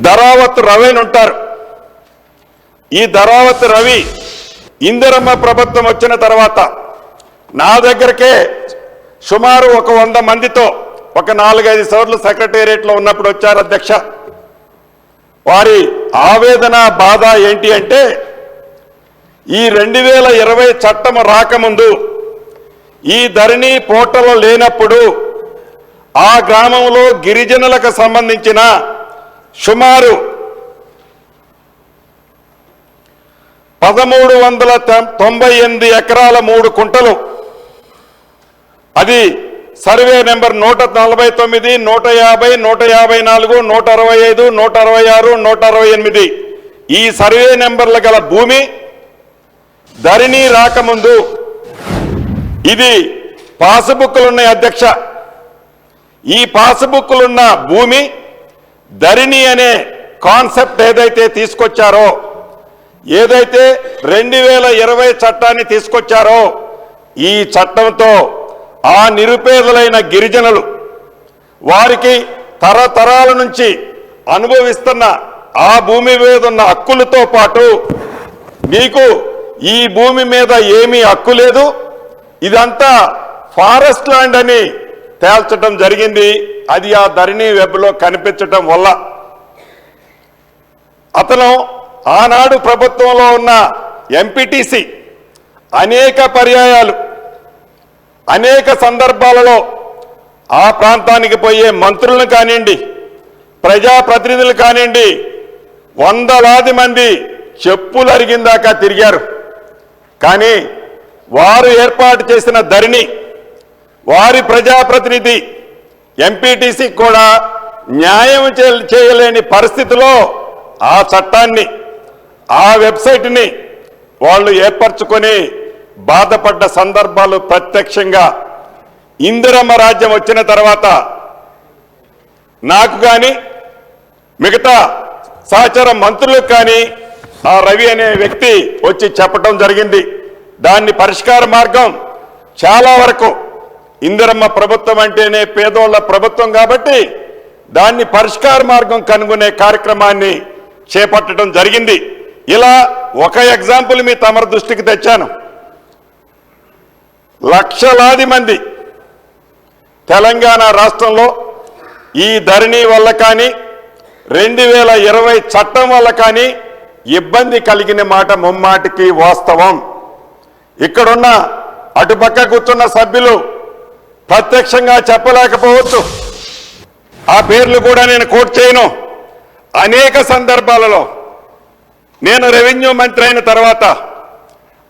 ధరావత్ రవి ఉంటారు. ఈ ధరావత్ రవి ఇందిరమ్మ ప్రభుత్వం వచ్చిన తర్వాత నా దగ్గరకే సుమారు 100 మందితో ఒక 4-5 సార్లు సెక్రటేరియట్లో ఉన్నప్పుడు వచ్చారు అధ్యక్ష. వారి ఆవేదన బాధ ఏంటి అంటే ఈ 2020 చట్టం రాకముందు ఈ ధరణి పోర్టల్ లేనప్పుడు ఆ గ్రామంలో గిరిజనులకు సంబంధించిన సుమారు 1398 ఎకరాల 3 కుంటలు, అది సర్వే నెంబర్ 149, 150, 154, 165, 166, 168 ఈ సర్వే నెంబర్ల గల భూమి ధరణి రాకముందు ఇది పాస్బుక్లున్నాయి అధ్యక్ష. ఈ పాస్బుక్లున్న భూమి ధరణి అనే కాన్సెప్ట్ ఏదైతే తీసుకొచ్చారో, ఏదైతే 2020 చట్టాన్ని తీసుకొచ్చారో, ఈ చట్టంతో ఆ నిరుపేదలైన గిరిజనులు వారికి తరతరాల నుంచి అనుభవిస్తున్న ఆ భూమి మీద ఉన్న హక్కులతో పాటు మీకు ఈ భూమి మీద ఏమీ హక్కు లేదు, ఇదంతా ఫారెస్ట్ ల్యాండ్ అని తేల్చడం జరిగింది. అది ఆ ధరణి వెబ్లో కనిపించడం వల్ల అతను ఆనాడు ప్రభుత్వంలో ఉన్న ఎంపీటీసీ అనేక పర్యాయాలు అనేక సందర్భాలలో ఆ ప్రాంతానికి పోయే మంత్రులను కానివ్వండి, ప్రజాప్రతినిధులు కానివ్వండి, వందలాది మంది చెప్పులు అరిగిందాకా తిరిగారు. కానీ వారు ఏర్పాటు చేసిన ధరణి, వారి ప్రజాప్రతినిధి ఎంపీటీసీ కూడా న్యాయం చేయలేని పరిస్థితిలో ఆ చట్టాన్ని, ఆ వెబ్సైట్ని వాళ్ళు ఏర్పరచుకొని బాధపడ్డ సందర్భాలు ప్రత్యక్షంగా ఇందిరమ్మ రాజ్యం వచ్చిన తర్వాత నాకు కానీ మిగతా సహచర మంత్రులకు కానీ ఆ రవి అనే వ్యక్తి వచ్చి చెప్పడం జరిగింది. దాన్ని పరిష్కార మార్గం చాలా వరకు ఇందిరమ్మ ప్రభుత్వం అంటేనే పేదోళ్ల ప్రభుత్వం కాబట్టి దాన్ని పరిష్కార మార్గం కనుగొనే కార్యక్రమాన్ని చేపట్టడం జరిగింది. ఇలా ఒక ఎగ్జాంపుల్ మీ తమరి దృష్టికి తెచ్చాను. లక్షలాది మంది తెలంగాణ రాష్ట్రంలో ఈ ధరణి వల్ల కానీ 2020 చట్టం వల్ల కానీ ఇబ్బంది కలిగిన మాట ముమ్మాటికి వాస్తవం. ఇక్కడున్న అటుపక్క కూర్చున్న సభ్యులు ప్రత్యక్షంగా చెప్పలేకపోవచ్చు, ఆ పేర్లు కూడా నేను కోట్ చేయను. అనేక సందర్భాలలో నేను రెవెన్యూ మంత్రి అయిన తర్వాత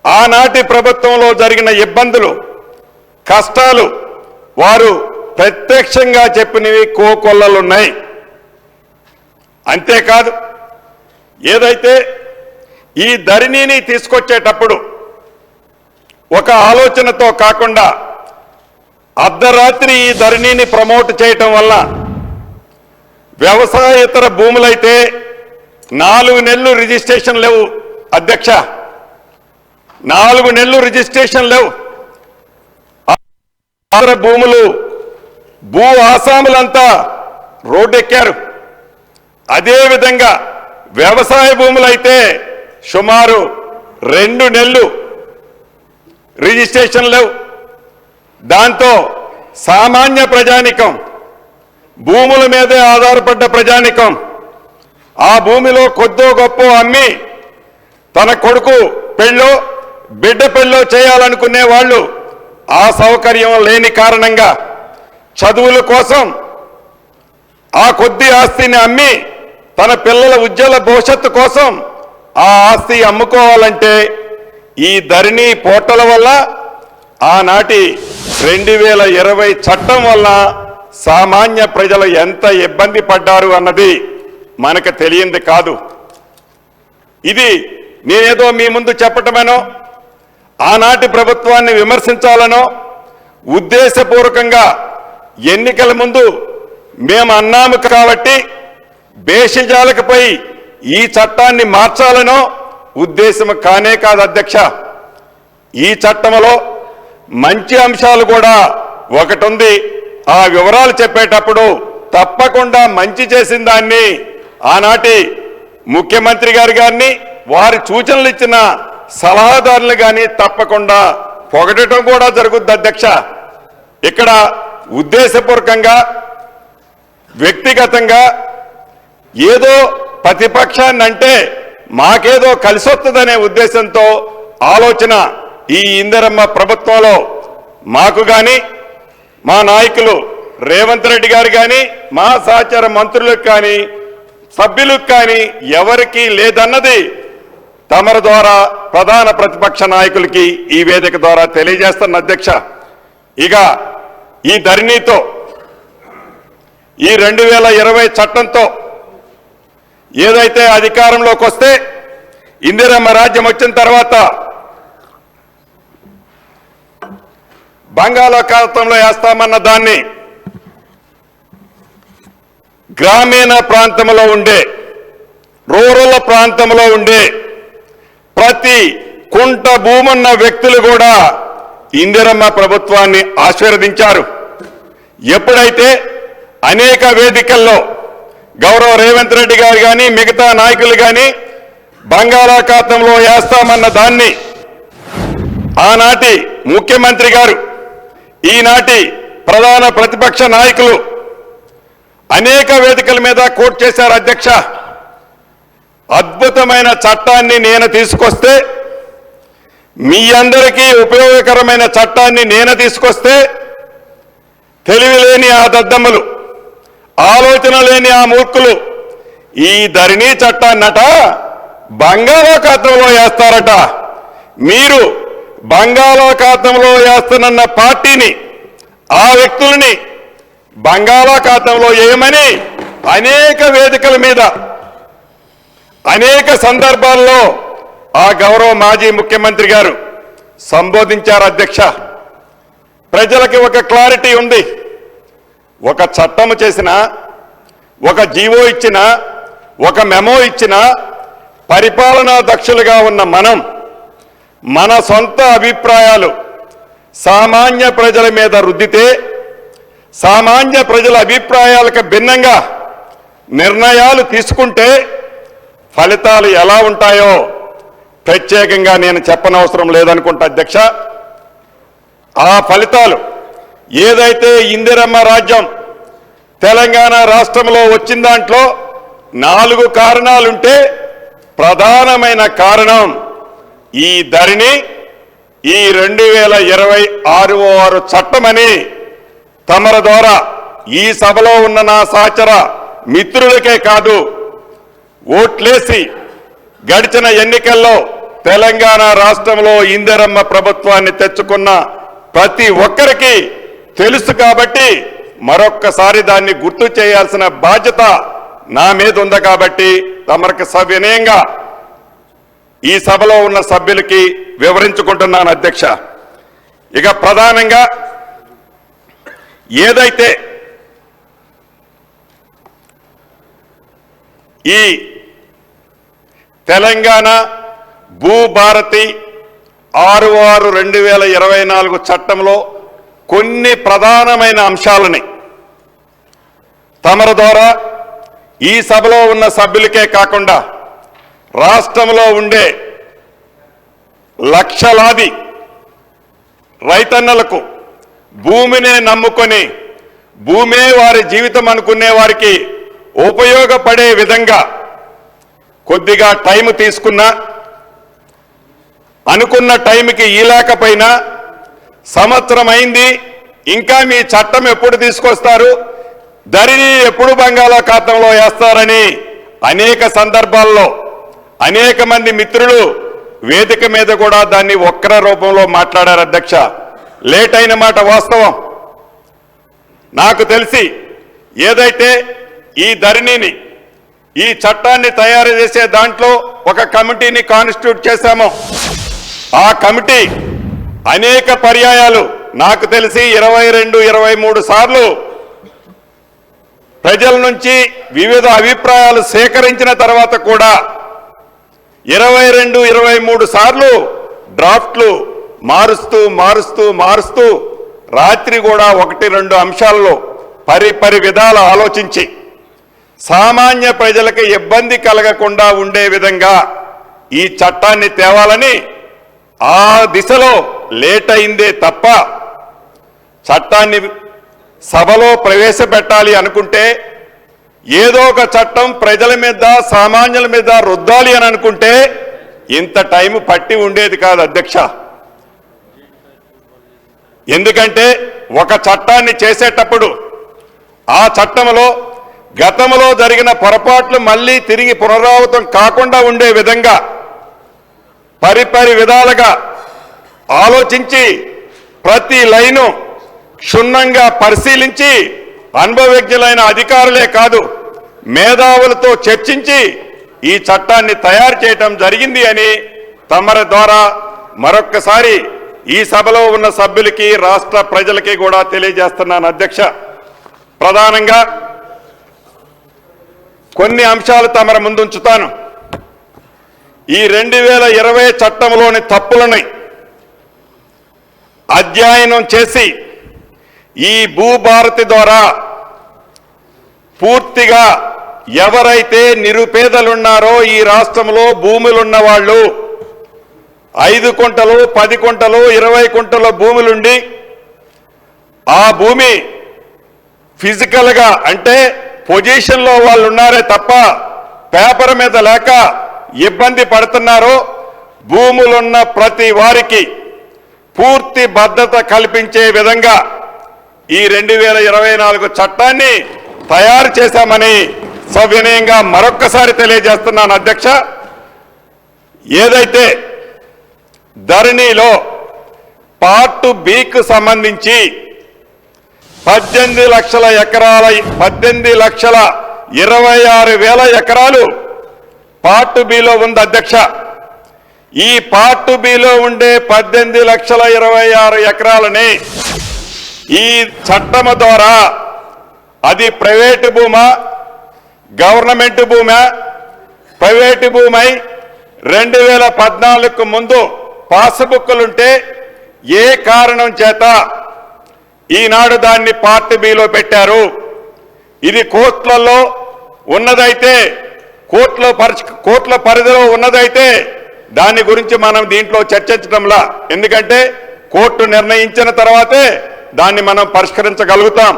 ఆనాటి ప్రభుత్వంలో జరిగిన ఇబ్బందులు, కష్టాలు వారు ప్రత్యక్షంగా చెప్పినవి కోకొల్లలున్నాయి. అంతేకాదు, ఏదైతే ఈ ధరణిని తీసుకొచ్చేటప్పుడు ఒక ఆలోచనతో కాకుండా అర్ధరాత్రి ఈ ధరణిని ప్రమోట్ చేయటం వల్ల వ్యవసాయేతర భూములైతే 4 నెలలు రిజిస్ట్రేషన్ లేవు అధ్యక్ష, 4 నెలలు రిజిస్ట్రేషన్ లేవు. భూములు భూ ఆసాములంతా రోడ్డెక్కారు. అదేవిధంగా వ్యవసాయ భూములైతే సుమారు 2 నెలలు రిజిస్ట్రేషన్ లేవు. దాంతో సామాన్య ప్రజానికం, భూముల మీదే ఆధారపడ్డ ప్రజానికం ఆ భూమిలో కొద్దో గొప్ప అమ్మి తన కొడుకు పెళ్ళో బిడ్డ పెళ్ళో చేయాలనుకునే వాళ్ళు ఆ సౌకర్యం లేని కారణంగా చదువుల కోసం ఆ కొద్ది ఆస్తిని అమ్మి తన పిల్లల ఉజ్వల భవిష్యత్తు కోసం ఆ ఆస్తి అమ్ముకోవాలంటే ఈ ధరణి పోర్టల్ వల్ల, ఆనాటి 2020 చట్టం వల్ల సామాన్య ప్రజలు ఎంత ఇబ్బంది పడ్డారు అన్నది మనకు తెలియంది కాదు. ఇది నేనేదో మీ ముందు చెప్పటమేనో, ఆనాటి ప్రభుత్వాన్ని విమర్శించాలనో, ఉద్దేశపూర్వకంగా ఎన్నికల ముందు మేము అన్నాము కాబట్టి బేషజాలకుపై ఈ చట్టాన్ని మార్చాలనో ఉద్దేశం కానే కాదు అధ్యక్ష. ఈ చట్టంలో మంచి అంశాలు కూడా ఒకటి ఉంది. ఆ వివరాలు చెప్పేటప్పుడు తప్పకుండా మంచి చేసిన దాన్ని ఆనాటి ముఖ్యమంత్రి గారిని వారి సూచనలు ఇచ్చిన సలహాదారులు కానీ తప్పకుండా పొగడటం కూడా జరుగుద్ది అధ్యక్ష. ఇక్కడ ఉద్దేశపూర్వకంగా వ్యక్తిగతంగా ఏదో ప్రతిపక్షాన్ని అంటే మాకేదో కలిసి వస్తుందనే ఉద్దేశంతో ఆలోచన ఈ ఇందిరమ్మ ప్రభుత్వంలో మాకు కానీ మా నాయకులు రేవంత్ రెడ్డి గారు కానీ మా సహచర మంత్రులకు కానీ సభ్యులకు కానీ ఎవరికీ లేదన్నది తమరి ద్వారా ప్రధాన ప్రతిపక్ష నాయకులకి ఈ వేదిక ద్వారా తెలియజేస్తున్న అధ్యక్ష. ఇక ఈ ధరణితో ఈ 2020 చట్టంతో ఏదైతే అధికారంలోకి వస్తే ఇందిరమ్మ రాజ్యం వచ్చిన తర్వాత బంగాళాఖాతంలో వేస్తామన్న దాన్ని గ్రామీణ ప్రాంతంలో ఉండే రూరల్ ప్రాంతంలో ఉండే ప్రతి కుంట భూమున్న వ్యక్తులు కూడా ఇందిరమ్మ ప్రభుత్వాన్ని ఆశీర్వదించారు. ఎప్పుడైతే అనేక వేదికల్లో గౌరవ రేవంత్ రెడ్డి గారు కానీ మిగతా నాయకులు కానీ బంగాళాఖాతంలో వేస్తామన్న దాన్ని ఆనాటి ముఖ్యమంత్రి గారు ఈనాటి ప్రధాన ప్రతిపక్ష నాయకులు అనేక వేదికల మీద కోట్ చేశారు అధ్యక్ష. అద్భుతమైన చట్టాన్ని నేను తీసుకొస్తే మీ అందరికీ ఉపయోగకరమైన చట్టాన్ని నేను తీసుకొస్తే తెలివిలేని ఆ దద్దమ్మలు ఆలోచన లేని ఆ మూర్ఖులు ఈ ధరణి చట్టాన్నట బంగాళాఖాతంలో వేస్తారట. మీరు బంగాళాఖాతంలో వేస్తున్న పార్టీని ఆ వ్యక్తుల్ని బంగాళాఖాతంలో వేయమని అనేక వేదికల మీద అనేక సందర్భాల్లో ఆ గౌరవ మాజీ ముఖ్యమంత్రి గారు సంబోధించారు అధ్యక్ష. ప్రజలకి ఒక క్లారిటీ ఉంది. ఒక చట్టము చేసినా ఒక జీవో ఇచ్చినా ఒక మెమో ఇచ్చినా పరిపాలనా దక్షులుగా ఉన్న మనం మన సొంత అభిప్రాయాలు సామాన్య ప్రజల మీద రుద్దితే సామాన్య ప్రజల అభిప్రాయాలకు భిన్నంగా నిర్ణయాలు తీసుకుంటే ఫలితాలు ఎలా ఉంటాయో ప్రత్యేకంగా నేను చెప్పనవసరం లేదనుకుంటా అధ్యక్ష. ఆ ఫలితాలు ఏదైతే ఇందిరమ్మ రాజ్యం తెలంగాణ రాష్ట్రంలో వచ్చిన దాంట్లో 4 కారణాలుంటే ప్రధానమైన కారణం ఈ ధరణి ఈ 2026 చట్టమని తమర ద్వారా ఈ సభలో ఉన్న నా సహచర మిత్రులకే కాదు ఓట్లేసి గడిచిన ఎన్నికల్లో తెలంగాణ రాష్ట్రంలో ఇందిరమ్మ ప్రభుత్వాన్ని తెచ్చుకున్న ప్రతి ఒక్కరికి తెలుసు కాబట్టి మరొక్కసారి దాన్ని గుర్తు చేయాల్సిన బాధ్యత నా మీద ఉంది కాబట్టి తమరికి సవినయంగా ఈ సభలో ఉన్న సభ్యులకి వివరించుకుంటున్నాను అధ్యక్ష. ఇక ప్రధానంగా ఏదైతే ఈ తెలంగాణ భూభారతి 6/6/2024 చట్టంలో కొన్ని ప్రధానమైన అంశాలని తమర ద్వారా ఈ సభలో ఉన్న సభ్యులకే కాకుండా రాష్ట్రంలో ఉండే లక్షలాది రైతన్నలకు భూమినే నమ్ముకొని భూమే వారి జీవితం అనుకునే వారికి ఉపయోగపడే విధంగా కొద్దిగా టైం తీసుకున్నా అనుకున్న టైంకి ఈలేకపోయినా సంవత్సరం అయింది ఇంకా మీ చట్టం ఎప్పుడు తీసుకొస్తారు ధరణి ఎప్పుడు బంగాళాఖాతంలో వేస్తారని అనేక సందర్భాల్లో అనేక మంది మిత్రులు వేదిక మీద కూడా దాన్ని వక్ర రూపంలో మాట్లాడారు అధ్యక్ష. లేట్ అయిన మాట వాస్తవం. నాకు తెలిసి ఏదైతే ఈ ధరణిని ఈ చట్టాన్ని తయారు చేసే దాంట్లో ఒక కమిటీని కాన్స్టిట్యూట్ చేశాము. ఆ కమిటీ అనేక పర్యాయాలు నాకు తెలిసి 22-23 సార్లు ప్రజల నుంచి వివిధ అభిప్రాయాలు సేకరించిన తర్వాత కూడా 22-23 సార్లు డ్రాఫ్ట్లు మారుస్తూ రాత్రి కూడా 1-2 అంశాల్లో పరిపరి విధాలు ఆలోచించి సామాన్య ప్రజలకు ఇబ్బంది కలగకుండా ఉండే విధంగా ఈ చట్టాన్ని తేవాలని ఆ దిశలో లేట్ అయిందే తప్ప చట్టాన్ని సభలో ప్రవేశపెట్టాలి అనుకుంటే ఏదో ఒక చట్టం ప్రజల మీద సామాన్యుల మీద రుద్దాలి అని అనుకుంటే ఇంత టైం పట్టి ఉండేది కాదు అధ్యక్ష. ఎందుకంటే ఒక చట్టాన్ని చేసేటప్పుడు ఆ చట్టంలో గతంలో జరిగిన పొరపాట్లు మళ్ళీ తిరిగి పునరావృతం కాకుండా ఉండే విధంగా పరిపరి విధాలుగా ఆలోచించి ప్రతి లైను క్షుణ్ణంగా పరిశీలించి అనుభవజ్ఞులైన అధికారులే కాదు మేధావులతో చర్చించి ఈ చట్టాన్ని తయారు చేయటం జరిగింది అని తమరి ద్వారా మరొక్కసారి ఈ సభలో ఉన్న సభ్యులకి రాష్ట్ర ప్రజలకి కూడా తెలియజేస్తున్నాను అధ్యక్ష. ప్రధానంగా కొన్ని అంశాలు తమరి ముందుంచుతాను. ఈ 2020 చట్టంలోని తప్పులని అధ్యయనం చేసి ఈ భూభారతి ద్వారా పూర్తిగా ఎవరైతే నిరుపేదలున్నారో ఈ రాష్ట్రంలో భూములున్న వాళ్ళు 5 కుంటలు 10 కుంటలు 20 కుంటల భూములుండి ఆ భూమి ఫిజికల్గా అంటే పొజిషన్లో వాళ్ళు ఉన్నారే తప్ప పేపర్ మీద లేక ఇబ్బంది పడుతున్నారో భూములున్న ప్రతి వారికి పూర్తి భద్రత కల్పించే విధంగా ఈ 2024 చట్టాన్ని తయారు చేశామని సవినయంగా మరొక్కసారి తెలియజేస్తున్నాను అధ్యక్ష. ఏదైతే ధరణిలో పార్ట్ బికు సంబంధించి 18 లక్షల ఎకరాల 18,26,000 ఎకరాలు పార్ట్ బిలో ఉంది అధ్యక్ష. ఈ పార్ట్ బిలో ఉండే 18,26,000 ఎకరాలని ఈ చట్టం ద్వారా అది ప్రైవేటు భూమా గవర్నమెంట్ భూమా ప్రైవేటు భూమై 2014కు ముందు పాస్బుక్లుంటే ఏ కారణం చేత ఈనాడు దాన్ని పార్ట్ బిలో పెట్టారు. ఇది కోర్టులలో ఉన్నదైతే కోర్టుల పరిధిలో ఉన్నదైతే దాని గురించి మనం దీంట్లో చర్చించడంలా, ఎందుకంటే కోర్టు నిర్ణయించిన తర్వాతే దాన్ని మనం పరిష్కరించగలుగుతాం.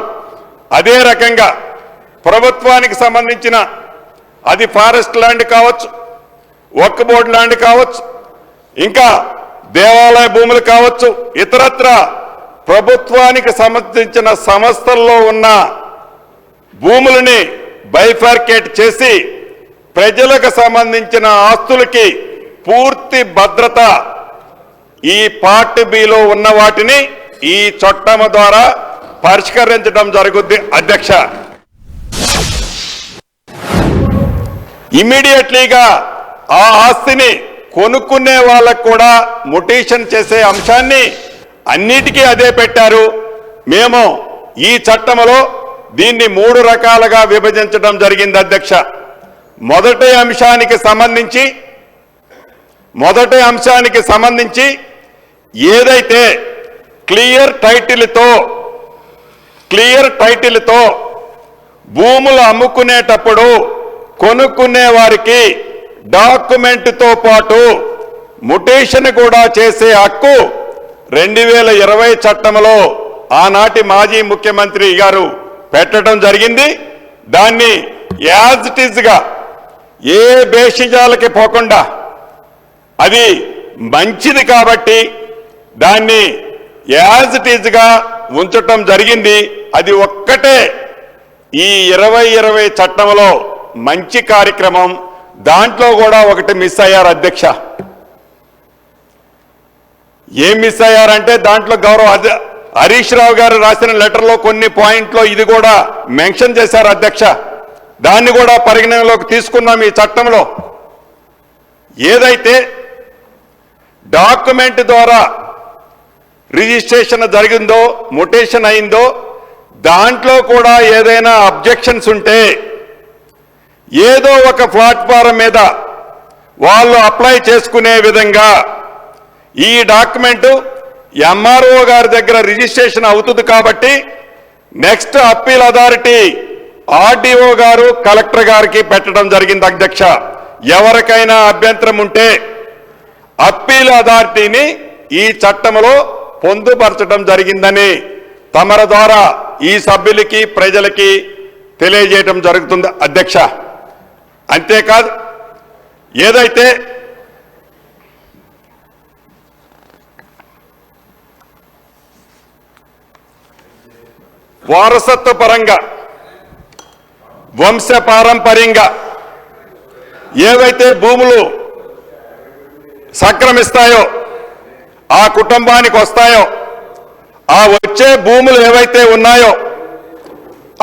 అదే రకంగా ప్రభుత్వానికి సంబంధించిన అది ఫారెస్ట్ ల్యాండ్ కావచ్చు, వక్ఫ్ బోర్డు ల్యాండ్ కావచ్చు, ఇంకా దేవాలయ భూములు కావచ్చు, ఇతరత్ర ప్రభుత్వానికి సంబంధించిన సంస్థల్లో ఉన్న భూములని బైఫర్కేట్ చేసి ప్రజలకు సంబంధించిన ఆస్తులకి పూర్తి భద్రత ఈ పార్ట్ బిలో ఉన్న వాటిని ఈ చట్టం ద్వారా పరిష్కరించడం జరుగుద్ది అధ్యక్ష. ఇమ్మీడియట్లీగా ఆ ఆస్తిని కొనుక్కునే వాళ్ళకు కూడా మొటేషన్ చేసే అంశాన్ని అన్నిటికీ అదే పెట్టారు. మేము ఈ చట్టంలో దీన్ని 3 రకాలుగా విభజించడం జరిగింది అధ్యక్ష. మొదటి అంశానికి సంబంధించి ఏదైతే క్లియర్ టైటిల్తో భూములు అమ్ముకునేటప్పుడు కొనుక్కునే వారికి డాక్యుమెంట్తో పాటు మొటేషన్ కూడా చేసే హక్కు 2020 చట్టంలో ఆనాటి మాజీ ముఖ్యమంత్రి గారు పెట్టడం జరిగింది. దాన్ని యాజ్ ఇట్ ఈజ్గా ఏ బేషిజాలకి పోకుండా అది మంచిది కాబట్టి దాన్ని యాజ్ ఇట్ ఈజ్గా ఉంచటం జరిగింది. అది ఒక్కటే ఈ 2020 చట్టంలో మంచి కార్యక్రమం. దాంట్లో కూడా ఒకటి మిస్ అయ్యారు అధ్యక్ష. ఏం మిస్ అయ్యారంటే దాంట్లో గౌరవ హరీష్ రావు గారు రాసిన లెటర్లో కొన్ని పాయింట్లో ఇది కూడా మెన్షన్ చేశారు అధ్యక్ష. దాన్ని కూడా పరిగణనలోకి తీసుకున్నాం ఈ చట్టంలో. ఏదైతే డాక్యుమెంట్ ద్వారా రిజిస్ట్రేషన్ జరిగిందో మొటేషన్ అయిందో దాంట్లో కూడా ఏదైనా అబ్జెక్షన్స్ ఉంటే ఏదో ఒక ప్లాట్ఫారం మీద వాళ్ళు అప్లై చేసుకునే విధంగా ఈ డాక్యుమెంటు ఎంఆర్ఓ గారి దగ్గర రిజిస్ట్రేషన్ అవుతుంది కాబట్టి నెక్స్ట్ అప్పీల్ అథారిటీ ఆర్డీఓ గారు కలెక్టర్ గారికి పెట్టడం జరిగింది అధ్యక్ష. ఎవరికైనా అభ్యంతరం ఉంటే అప్పీల్ అథారిటీని ఈ చట్టంలో పొందుపరచడం జరిగిందని తమర ద్వారా ఈ సభ్యులకి ప్రజలకి తెలియజేయడం జరుగుతుంది అధ్యక్ష. అంతేకాదు, ఏదైతే వారసత్వ పరంగా వంశపారంపర్యంగా ఏవైతే భూములు సంక్రమిస్తాయో ఆ కుటుంబానికి వస్తాయో ఆ వచ్చే భూములు ఏవైతే ఉన్నాయో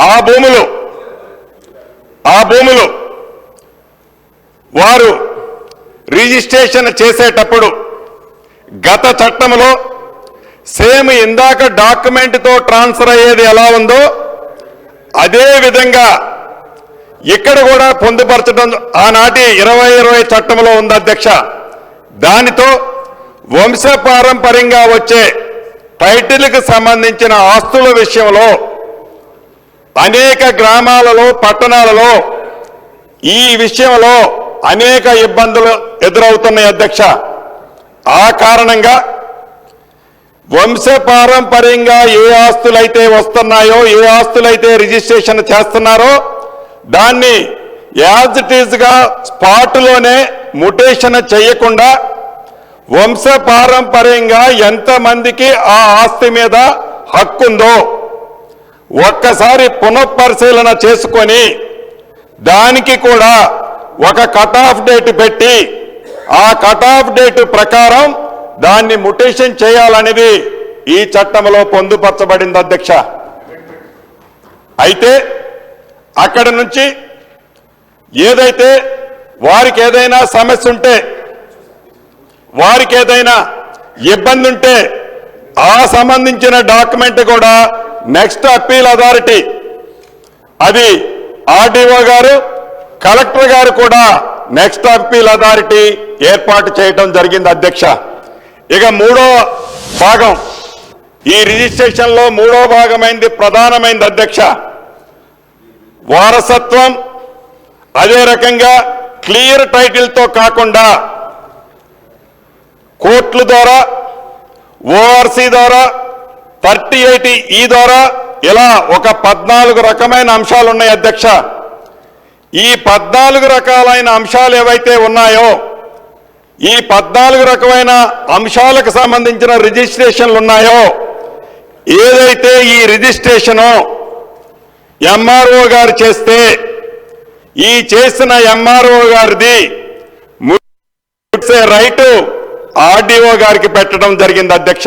ఆ భూములు వారు రిజిస్ట్రేషన్ చేసేటప్పుడు గత చట్టంలో సేమ్ ఇందాక డాక్యుమెంట్తో ట్రాన్స్ఫర్ అయ్యేది ఎలా ఉందో అదే విధంగా ఇక్కడ కూడా పొందుపరచడం ఆనాటి 2020 చట్టంలో ఉంది అధ్యక్ష. దానితో వంశపారంపర్యంగా వచ్చే టైటిల్కి సంబంధించిన ఆస్తుల విషయంలో అనేక గ్రామాలలో పట్టణాలలో ఈ విషయంలో అనేక ఇబ్బందులు ఎదురవుతున్నాయి అధ్యక్ష. ఆ కారణంగా వంశపారంపర్యంగా ఏ ఆస్తులైతే వస్తున్నాయో ఏ ఆస్తులైతే రిజిస్ట్రేషన్ చేస్తున్నారో దాన్ని యాజ్ ఇట్ ఈజ్ గా స్పాట్లోనే ముటేషన్ చేయకుండా వంశపారంపర్యంగా ఎంతమందికి ఆ ఆస్తి మీద హక్కుందో ఒక్కసారి పునఃపరిశీలన చేసుకొని దానికి కూడా ఒక కట్ ఆఫ్ డేట్ పెట్టి ఆ కట్ ఆఫ్ డేట్ ప్రకారం దాన్ని ముటేషన్ చేయాలనేది ఈ చట్టంలో పొందుపరచబడింది అధ్యక్ష. అయితే అక్కడ నుంచి ఏదైతే వారికి ఏదైనా సమస్య ఉంటే వారికి ఏదైనా ఇబ్బంది ఉంటే ఆ సంబంధించిన డాక్యుమెంట్ కూడా నెక్స్ట్ అప్పీల్ అథారిటీ అది ఆర్డీఓ గారు కలెక్టర్ గారు కూడా నెక్స్ట్ అప్పీల్ అథారిటీ ఏర్పాటు చేయడం జరిగింది అధ్యక్ష. ఇక మూడో భాగం ఈ రిజిస్ట్రేషన్లో మూడో భాగమైంది ప్రధానమైంది అధ్యక్ష. వారసత్వం అదే రకంగా క్లియర్ టైటిల్తో కాకుండా కోర్టుల ద్వారా ఓఆర్సీ ద్వారా 38E ద్వారా ఇలా ఒక 14 రకమైన అంశాలు ఉన్నాయి అధ్యక్ష. ఈ 14 రకాలైన అంశాలు ఏవైతే ఉన్నాయో ఈ 14 రకమైన అంశాలకు సంబంధించిన రిజిస్ట్రేషన్లు ఉన్నాయో ఏదైతే ఈ రిజిస్ట్రేషను ఎంఆర్ఓ గారు చేస్తే ఈ చేసిన ఎంఆర్ఓ గారిది రైట్ ఆర్డీఓ గారికి పెట్టడం జరిగింది అధ్యక్ష.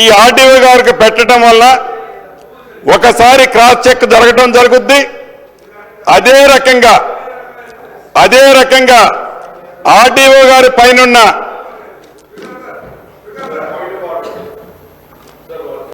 ఈ ఆర్డీఓ గారికి పెట్టడం వల్ల ఒకసారి క్రాస్ చెక్ జరగడం జరుగుద్ది. అదే రకంగా ఆర్డీఓ గారి పైనున్న